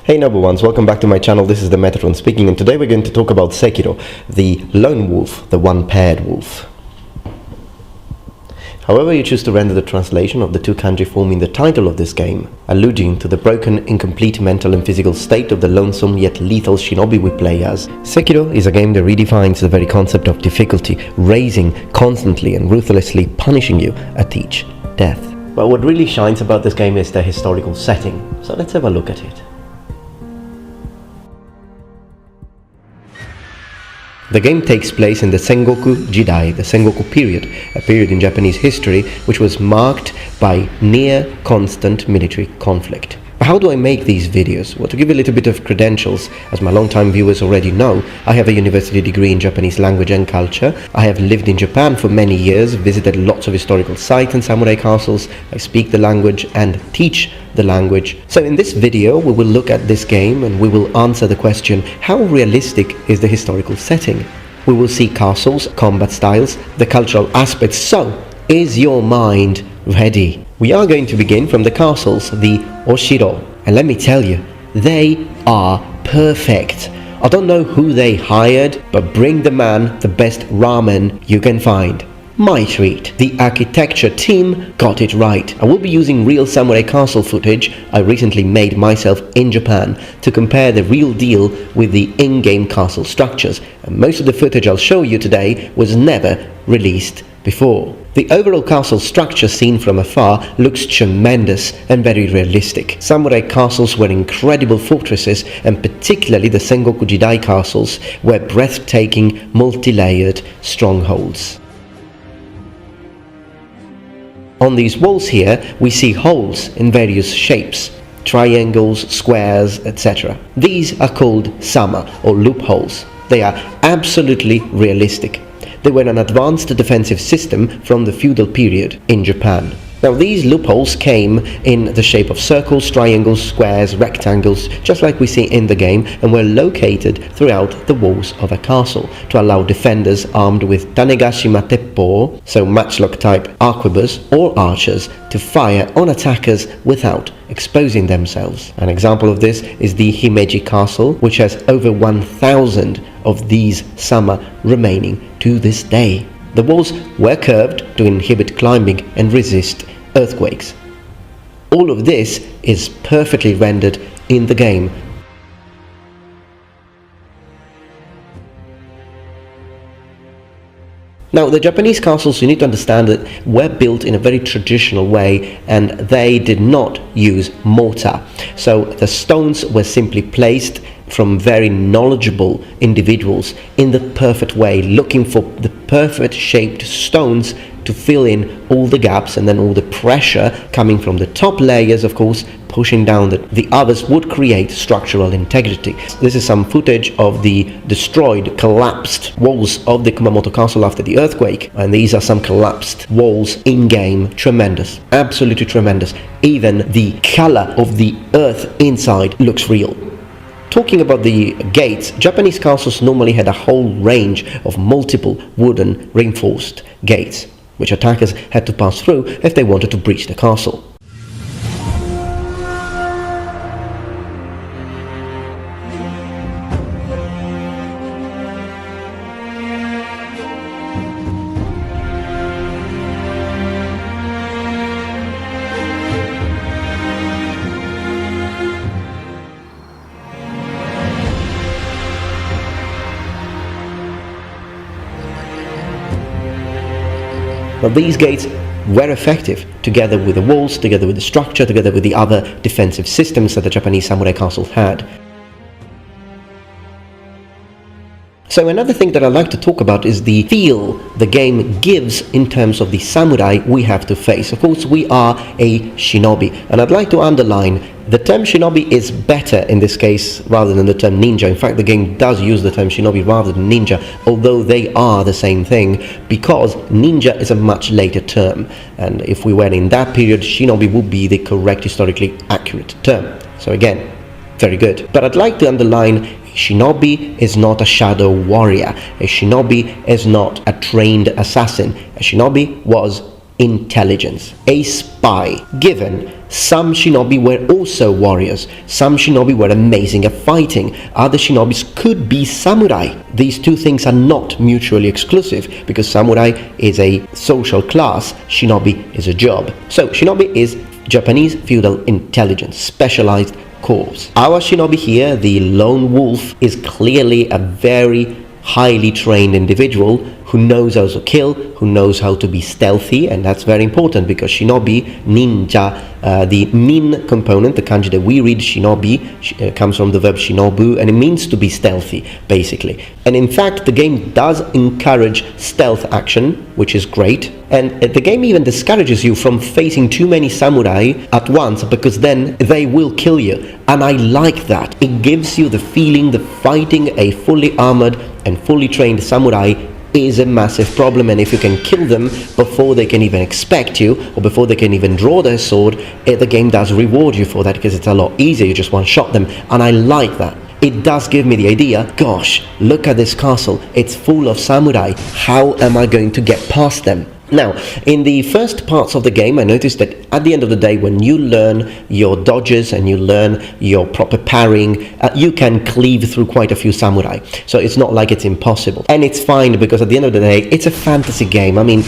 Hey number ones, welcome back to my channel. This is the Metatron speaking, and today we're going to talk about Sekiro, the lone wolf, the one-paired wolf. However you choose to render the translation of the two kanji forming the title of this game, alluding to the broken, incomplete mental and physical state of the lonesome yet lethal shinobi we play as, Sekiro is a game that redefines the very concept of difficulty, raising constantly and ruthlessly punishing you at each death. But what really shines about this game is the historical setting, so let's have a look at it. The game takes place in the Sengoku Jidai, the Sengoku period, a period in Japanese history which was marked by near constant military conflict. How do I make these videos? Well, to give you a little bit of credentials, as my long-time viewers already know, I have a university degree in Japanese language and culture. I have lived in Japan for many years, visited lots of historical sites and samurai castles. I speak the language and teach the language. So in this video, we will look at this game and we will answer the question, how realistic is the historical setting? We will see castles, combat styles, the cultural aspects. So, is your mind ready? We are going to begin from the castles, the Oshiro, and let me tell you, they are perfect. I don't know who they hired, but bring the man the best ramen you can find. My treat. The architecture team got it right. I will be using real samurai castle footage I recently made myself in Japan to compare the real deal with the in-game castle structures, and most of the footage I'll show you today was never released before. The overall castle structure seen from afar looks tremendous and very realistic. Samurai castles were incredible fortresses, and particularly the Sengoku Jidai castles were breathtaking, multi-layered strongholds. On these walls here we see holes in various shapes, triangles, squares, etc. These are called sama, or loopholes. They are absolutely realistic. They were an advanced defensive system from the feudal period in Japan. Now these loopholes came in the shape of circles, triangles, squares, rectangles, just like we see in the game, and were located throughout the walls of a castle to allow defenders armed with tanegashima teppo, so matchlock type arquebus or archers, to fire on attackers without exposing themselves. An example of this is the Himeji castle, which has over 1,000 of these sama remaining to this day. The walls were curved to inhibit climbing and resist earthquakes. All of this is perfectly rendered in the game. Now, the Japanese castles, you need to understand that, were built in a very traditional way, and they did not use mortar. So the stones were simply placed from very knowledgeable individuals in the perfect way, looking for the perfect shaped stones to fill in all the gaps, and then all the pressure coming from the top layers, of course, pushing down the others would create structural integrity. This is some footage of the destroyed, collapsed walls of the Kumamoto castle after the earthquake, and these are some collapsed walls in-game. Tremendous, absolutely tremendous. Even the color of the earth inside looks real. Talking about the gates, Japanese castles normally had a whole range of multiple wooden reinforced gates, which attackers had to pass through if they wanted to breach the castle. But these gates were effective, together with the walls, together with the structure, together with the other defensive systems that the Japanese samurai castles had. So another thing that I'd like to talk about is the feel the game gives in terms of the samurai we have to face. Of course, we are a shinobi, and I'd like to underline the term shinobi is better in this case rather than the term ninja. In fact, the game does use the term shinobi rather than ninja, although they are the same thing, because ninja is a much later term, and if we were in that period, shinobi would be the correct, historically accurate term. So again, very good. But I'd like to underline, shinobi is not a shadow warrior. A shinobi is not a trained assassin. A shinobi was intelligence, a spy given Some shinobi were also warriors. Some shinobi were amazing at fighting. Other shinobis could be samurai. These two things are not mutually exclusive, because samurai is a social class, shinobi is a job. So shinobi is Japanese feudal intelligence, specialized corps. Our shinobi here, the lone wolf, is clearly a very highly trained individual who knows how to kill, who knows how to be stealthy, and that's very important because shinobi, ninja, the nin component, the kanji that we read shinobi, comes from the verb shinobu, and it means to be stealthy, basically. And in fact, the game does encourage stealth action, which is great, and the game even discourages you from facing too many samurai at once, because then they will kill you, and I like that. It gives you the feeling that fighting a fully armored and fully trained samurai is a massive problem, and if you can kill them before they can even expect you, or before they can even draw their sword, the game does reward you for that, because it's a lot easier. You just one-shot them, and I like that. It does give me the idea, gosh, look at this castle, it's full of samurai, how am I going to get past them? Now, in the first parts of the game, I noticed that at the end of the day, when you learn your dodges and you learn your proper parrying, you can cleave through quite a few samurai. So it's not like it's impossible. And it's fine, because at the end of the day, it's a fantasy game. I mean,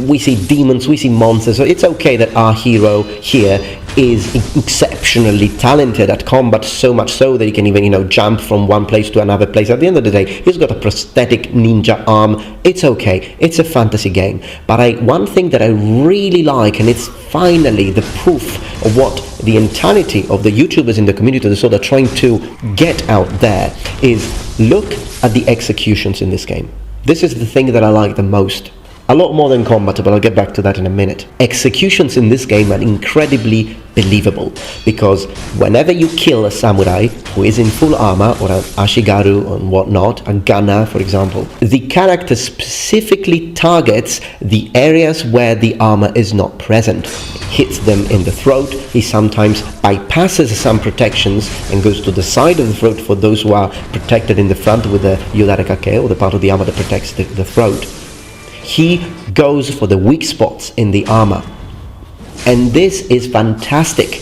we see demons, we see monsters, so it's okay that our hero here is exceptionally talented at combat, so much so that he can even, jump from one place to another place. At the end of the day, he's got a prosthetic ninja arm. It's okay. It's a fantasy game. But one thing that I really like, and it's finally the proof of what the entirety of the YouTubers in the community of the sword are trying to get out there, is look at the executions in this game. This is the thing that I like the most. A lot more than combat, but I'll get back to that in a minute. Executions in this game are incredibly believable, because whenever you kill a samurai who is in full armor, or an ashigaru and whatnot, a gunner for example, the character specifically targets the areas where the armor is not present. Hits them in the throat. He sometimes bypasses some protections and goes to the side of the throat for those who are protected in the front with the yodarekake, or the part of the armor that protects the throat. He goes for the weak spots in the armor, and this is fantastic.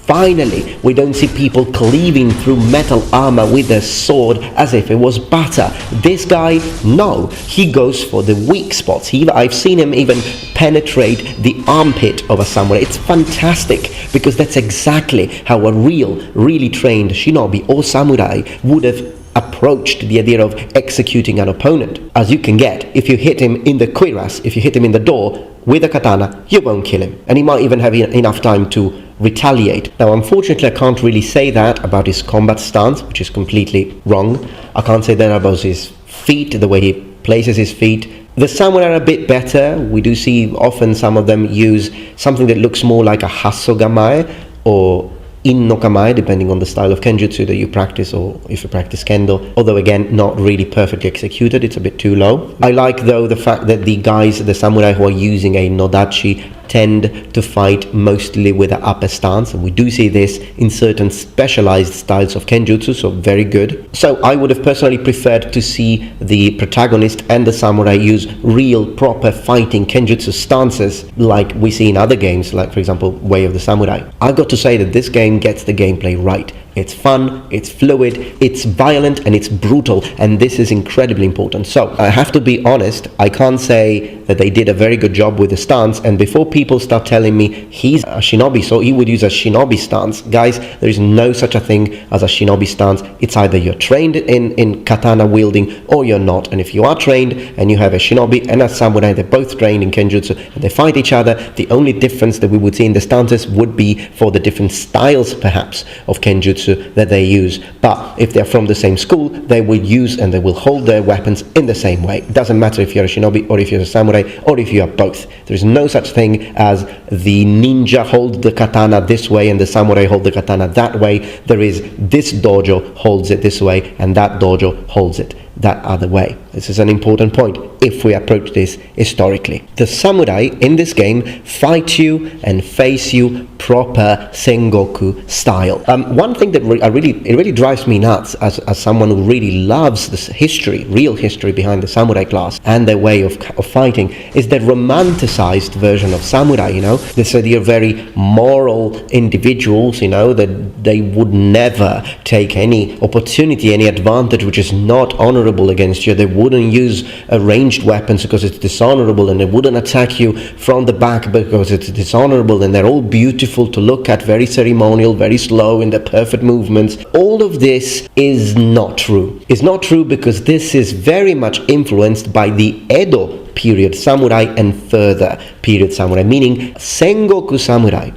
Finally, we don't see people cleaving through metal armor with a sword as if it was butter. This guy, no, he goes for the weak spots. I've seen him even penetrate the armpit of a samurai. It's fantastic, because that's exactly how a really trained shinobi or samurai would have approached the idea of executing an opponent, as you can get. If you hit him in the cuirass, if you hit him in the door with a katana, you won't kill him, and he might even have enough time to retaliate. Now, unfortunately, I can't really say that about his combat stance, which is completely wrong. I can't say that about his feet, the way he places his feet. The samurai are a bit better. We do see often some of them use something that looks more like a hasogamae or in-no-kamae, depending on the style of kenjutsu that you practice, or if you practice kendo, although again not really perfectly executed, it's a bit too low. I like though the fact that the samurai who are using a nodachi tend to fight mostly with an upper stance, and we do see this in certain specialized styles of kenjutsu, so very good. So I would have personally preferred to see the protagonist and the samurai use real proper fighting kenjutsu stances like we see in other games, like for example Way of the Samurai. I've got to say that this game gets the gameplay right. It's fun, it's fluid, it's violent, and it's brutal, and this is incredibly important. So I have to be honest, I can't say that they did a very good job with the stance, and before people start telling me he's a shinobi, so he would use a shinobi stance, guys, there is no such a thing as a shinobi stance. It's either you're trained in katana wielding or you're not, and if you are trained and you have a shinobi and a samurai, they're both trained in kenjutsu and they fight each other, the only difference that we would see in the stances would be for the different styles perhaps of kenjutsu that they use. But if they're from the same school, they will use and they will hold their weapons in the same way. It doesn't matter if you're a shinobi or if you're a samurai or if you are both. There is no such thing as the ninja hold the katana this way and the samurai hold the katana that way. There is this dojo holds it this way and that dojo holds it that other way. This is an important point if we approach this historically. The samurai in this game fight you and face you proper Sengoku style. One thing that really drives me nuts as someone who really loves this history, real history behind the samurai class and their way of fighting, is the romanticized version of samurai, this idea of very moral individuals, that they would never take any opportunity, any advantage which is not honorable against you. They wouldn't use ranged weapons because it's dishonorable, and they wouldn't attack you from the back because it's dishonorable, and they're all beautiful to look at, very ceremonial, very slow in their perfect movements. All of this is not true. It's not true because this is very much influenced by the Edo period samurai and further period samurai, meaning Sengoku samurai.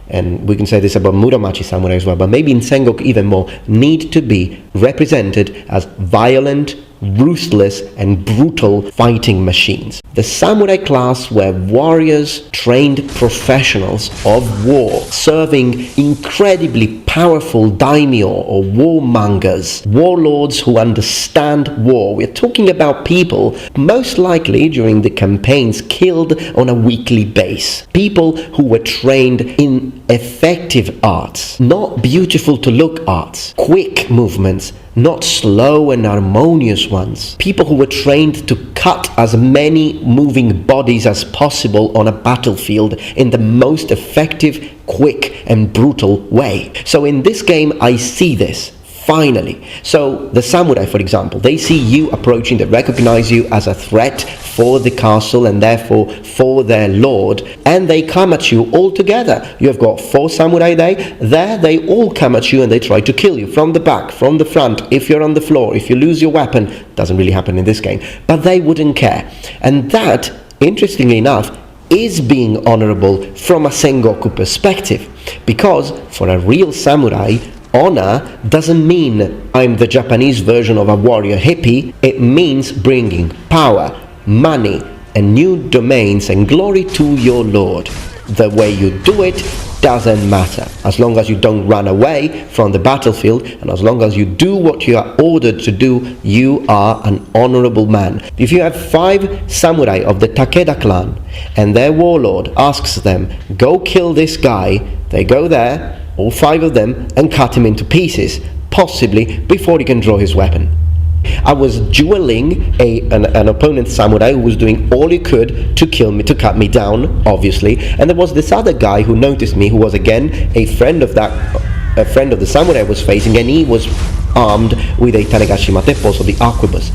And we can say this about Muromachi samurai as well, but maybe in Sengoku even more, need to be represented as violent, ruthless and brutal fighting machines. The samurai class were warriors, trained professionals of war, serving incredibly powerful daimyo or warmongers, warlords who understand war. We're talking about people most likely during the campaigns killed on a weekly basis. People who were trained in effective arts, not beautiful to look arts, quick movements, not slow and harmonious ones. People who were trained to cut as many moving bodies as possible on a battlefield in the most effective, quick and brutal way. So in this game I see this. Finally. So the samurai, for example, they see you approaching, they recognize you as a threat for the castle and therefore for their lord, and they come at you all together. You have got 4 samurai there, they all come at you and they try to kill you from the back, from the front, if you're on the floor, if you lose your weapon. Doesn't really happen in this game, but they wouldn't care. And that, interestingly enough, is being honorable from a Sengoku perspective, because for a real samurai, honor doesn't mean I'm the Japanese version of a warrior hippie. It means bringing power, money, and new domains and glory to your lord. The way you do it doesn't matter, as long as you don't run away from the battlefield, and as long as you do what you are ordered to do, you are an honorable man. If you have 5 samurai of the Takeda clan and their warlord asks them, go kill this guy, they go there, all 5 of them, and cut him into pieces, possibly before he can draw his weapon. I was dueling an opponent samurai who was doing all he could to kill me, to cut me down, obviously, and there was this other guy who noticed me, who was again a friend of the samurai I was facing, and he was armed with a Tanegashima Teppo, so the arquebus.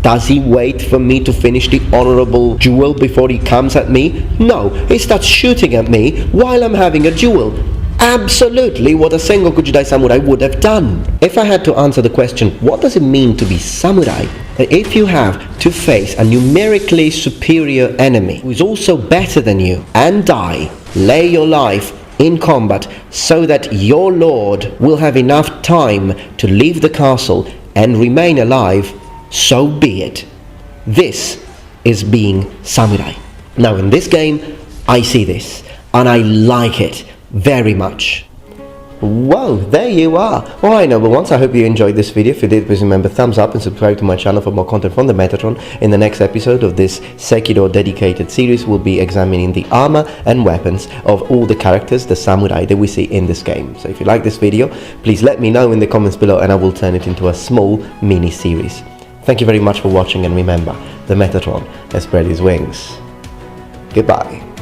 Does he wait for me to finish the honorable duel before he comes at me? No, he starts shooting at me while I'm having a duel. Absolutely what a Sengoku Jidai samurai would have done. If I had to answer the question, what does it mean to be samurai? If you have to face a numerically superior enemy who is also better than you and die, lay your life in combat so that your lord will have enough time to leave the castle and remain alive, so be it. This is being samurai. Now in this game, I see this and I like it very much. Whoa, there you are. Alright, noble ones, I hope you enjoyed this video. If you did, please remember thumbs up and subscribe to my channel for more content from the Metatron. In the next episode of this Sekiro dedicated series, we'll be examining the armor and weapons of all the characters, the samurai that we see in this game. So if you like this video, please let me know in the comments below and I will turn it into a small mini series. Thank you very much for watching, and remember, the Metatron has spread his wings. Goodbye.